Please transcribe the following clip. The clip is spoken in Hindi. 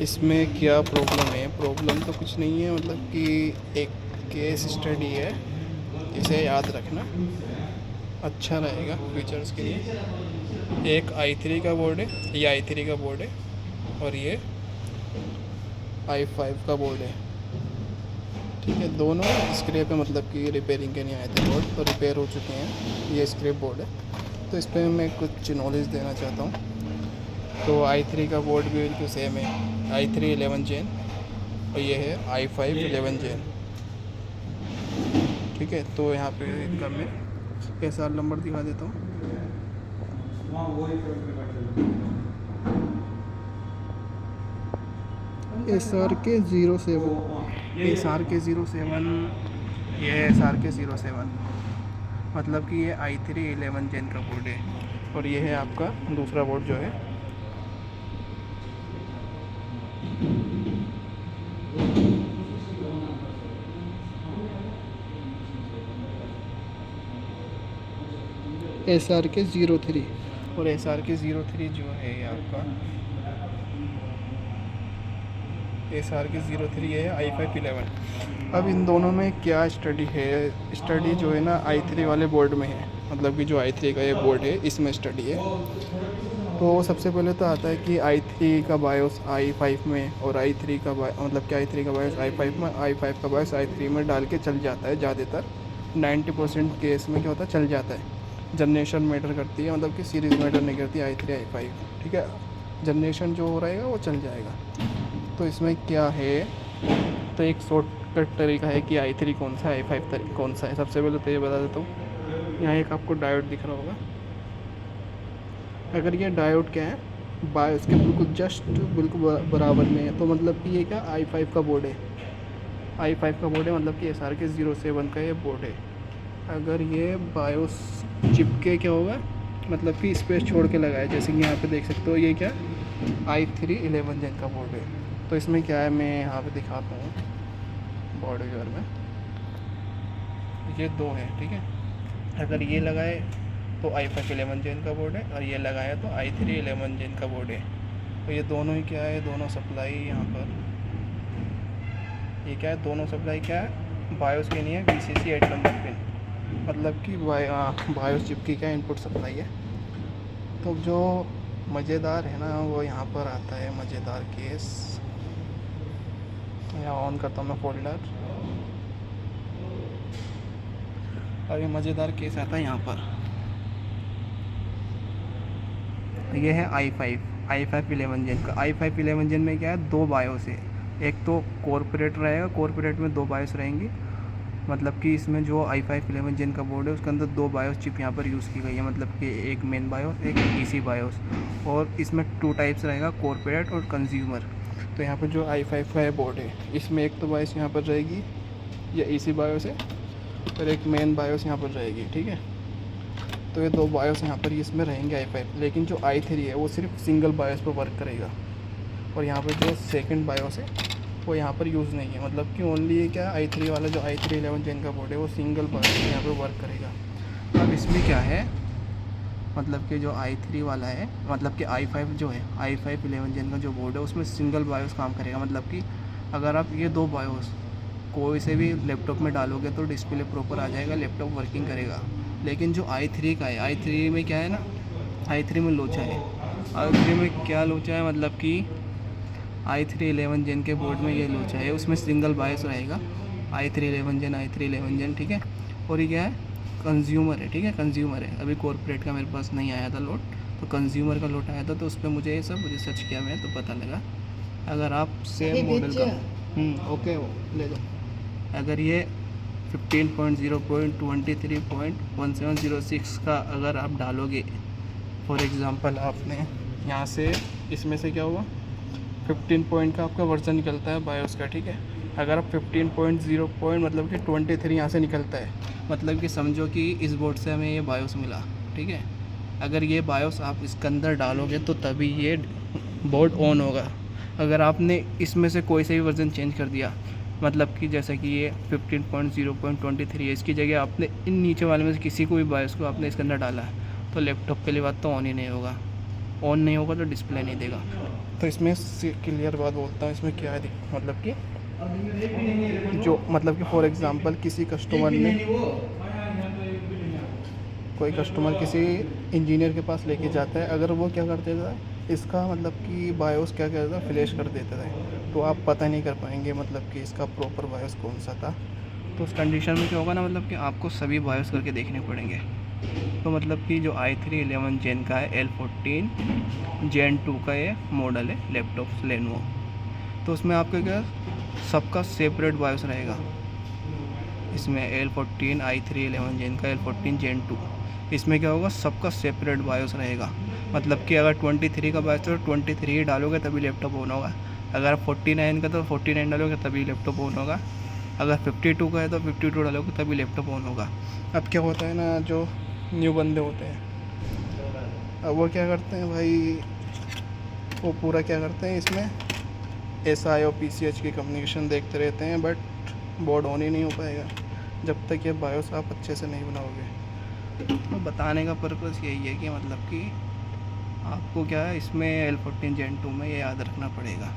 इसमें क्या प्रॉब्लम है? प्रॉब्लम तो कुछ नहीं है, मतलब कि एक केस स्टडी है, इसे याद रखना अच्छा रहेगा फीचर्स के लिए। एक i3 का बोर्ड है, ये i3 का बोर्ड है और ये i5 का बोर्ड है। ठीक है, दोनों स्क्रैप है, मतलब कि रिपेयरिंग के नहीं आए थे बोर्ड, तो रिपेयर हो चुके हैं। ये स्क्रैप बोर्ड है, तो इस पर मैं कुछ नॉलेज देना चाहता हूँ। तो i3 का बोर्ड भी बिल्कुल सेम है, i3 11 जेन, और ये है i5 11 जेन। ठीक है, तो यहाँ पे इनका मैं SR नंबर दिखा देता हूँ। SRK07, ये है SRK07, मतलब कि ये i3 11 जेन का बोर्ड है। और ये है आपका दूसरा बोर्ड जो है SRK03, और SRK03 जो है आपका SRK03 है i5 11। अब इन दोनों में क्या स्टडी है? स्टडी जो है ना i3 वाले बोर्ड में है, मतलब कि जो i3 का ये बोर्ड है इसमें स्टडी है। तो सबसे पहले तो आता है कि i3 का बायोस i5 में, और i3 का मतलब कि i3 का बायोस i5 में, i5 का बायोस i3 में डाल के चल जाता है। ज़्यादातर 90% केस में क्या होता है, चल जाता है। जनरेशन मैटर करती है, मतलब कि सीरीज़ मैटर नहीं करती i3 i5। ठीक है, जनरेशन जो हो रहेगा वो चल जाएगा। तो इसमें क्या है, तो एक शॉर्टकट तरीका है कि i3 कौन सा है, i5 कौन सा है। सबसे पहले तो ये बता देता हूँ, यहाँ एक आपको डायोड दिख रहा होगा। अगर ये डायोड क्या है, बायोस के बिल्कुल बराबर में है, तो मतलब कि ये क्या i5 का बोर्ड है, i5 का बोर्ड है, मतलब कि SRK07 का ये बोर्ड है। अगर ये बायोस चिपके क्या होगा, मतलब कि स्पेस छोड़ के लगाया, जैसे कि यहाँ पे देख सकते हो, ये क्या i3 11 जेन का बोर्ड है। तो इसमें क्या है, मैं यहाँ पे दिखाता हूँ बोर्ड व्यूअर में। ये दो है, ठीक है। अगर ये लगाए तो i5 11 जेन का बोर्ड है, और ये लगाया तो i3 11 जेन का बोर्ड है। तो ये दोनों ही क्या है, दोनों सप्लाई यहाँ पर, ये क्या है, दोनों सप्लाई क्या है, बायोस की नहीं है, VCC 8 नंबर पिन, मतलब कि बायोस चिप की क्या इनपुट सप्लाई है। तो जो मज़ेदार है ना, वो यहाँ पर आता है, मज़ेदार केस। यहाँ ऑन करता हूँ मैं फोल्डर, और ये मज़ेदार केस आता है यहाँ पर। ये है i5 11 जेन का। i5 11 जेन में क्या है, दो बायोस है। एक तो कॉर्पोरेट रहेगा, कॉर्पोरेट में दो बायोस रहेंगी, मतलब कि इसमें जो i5 11 जेन का बोर्ड है उसके अंदर दो बायोस चिप यहाँ पर यूज़ की गई है, मतलब कि एक मेन बायोस, एक EC बायोस। और इसमें 2 टाइप्स रहेगा, कॉर्पोरेट और कंज्यूमर। तो यहाँ पर जो i5 का बोर्ड है, इसमें एक तो बायोस यहाँ पर रहेगी, ये EC बायोस है, और एक मेन बायोस यहाँ पर रहेगी। ठीक है, तो ये दो बायोस यहाँ पर इसमें रहेंगे i5। लेकिन जो i3 है वो सिर्फ सिंगल बायोस पर वर्क करेगा, और यहाँ पर जो सेकंड बायोस है वो यहाँ पर यूज़ नहीं है, मतलब कि ओनली ये क्या i3 वाला जो i3 11 जेन का बोर्ड है वो सिंगल बायोस यहाँ पर वर्क करेगा। अब इसमें क्या है, मतलब कि जो i3 वाला है, मतलब कि i5 जो है, i5 11 जेन का जो बोर्ड है उसमें सिंगल बायोस काम करेगा। मतलब कि अगर आप ये दो बायोस कोई से भी लैपटॉप में डालोगे तो डिस्प्ले प्रॉपर आ जाएगा, लैपटॉप वर्किंग करेगा। लेकिन जो i3 का है, i3 में क्या है ना, i3 में लोचा है। i3 में क्या लोचा है, मतलब कि i3 11 जेन के बोर्ड में ये लोचा है, उसमें सिंगल बायोस रहेगा, i3 11 जेन। ठीक है, और ये क्या है, कंज्यूमर है। ठीक है, कंज्यूमर है। अभी कॉर्पोरेट का मेरे पास नहीं आया था लोड, तो कंज्यूमर का लोड आया था, तो उस पर मुझे ये सब रिसर्च किया मैं, तो पता लगा। अगर आप सेम मॉडल का ओके ले लो, अगर ये 15.0.23.1706 का अगर आप डालोगे, फॉर एग्ज़ाम्पल आपने यहाँ से, इसमें से क्या हुआ, 15 पॉइंट का आपका वर्जन निकलता है बायोस का। ठीक है, अगर आप 15.0 मतलब कि 23 यहाँ से निकलता है, मतलब कि समझो कि इस बोर्ड से हमें ये बायोस मिला। ठीक है, अगर ये बायोस आप इसके अंदर डालोगे तो तभी ये बोर्ड ऑन होगा। अगर आपने इसमें से कोई सा भी वर्जन चेंज कर दिया, मतलब कि जैसा कि ये 15.0.23 है, इसकी जगह आपने इन नीचे वाले में से किसी को भी बायोस को आपने इसके अंदर डाला है, तो लैपटॉप पहली बात तो ऑन ही नहीं होगा। ऑन नहीं होगा तो डिस्प्ले नहीं देगा। तो इसमें क्लियर बात बोलता हूँ, इसमें क्या है मतलब कि जो मतलब कि फॉर एग्ज़ाम्पल किसी कस्टमर ने, कोई कस्टमर किसी इंजीनियर के पास लेके जाता है, अगर वो क्या कर देता है, इसका मतलब कि बायोस क्या करता है, फ्लैश कर देता है, तो आप पता नहीं कर पाएंगे मतलब कि इसका प्रॉपर बायोस कौन सा था। तो उस कंडीशन में क्या होगा ना, मतलब कि आपको सभी बायोस करके देखने पड़ेंगे। तो मतलब कि जो i3 11 जेन का है, L14 जेन 2 का ये मॉडल है लैपटॉप लेनोवो, तो उसमें आपका क्या सबका सेपरेट बायोस रहेगा। इसमें L14 i3 11 जेन का L14 जेन 2, इसमें क्या होगा, सबका सेपरेट बायोस रहेगा। मतलब कि अगर 23 का बायोस है तो 23 ही डालोगे तभी लैपटॉप ऑन होगा, अगर 49 का तो 49 डालोगे तभी लैपटॉप ऑन होगा, अगर 52 का है तो 52 डालोगे तभी लैपटॉप ऑन होगा। अब क्या होता है ना, जो न्यू बंदे होते हैं, अब वो क्या करते हैं भाई, वो पूरा क्या करते हैं, इसमें SI और PCH की कम्युनिकेशन देखते रहते हैं, बट बोर्ड ऑन ही नहीं हो पाएगा जब तक ये बायोस आप अच्छे से नहीं बनाओगे। तो बताने का पर्पज़ यही है कि मतलब कि आपको क्या है, इसमें L14 जेन 2 में ये याद रखना पड़ेगा।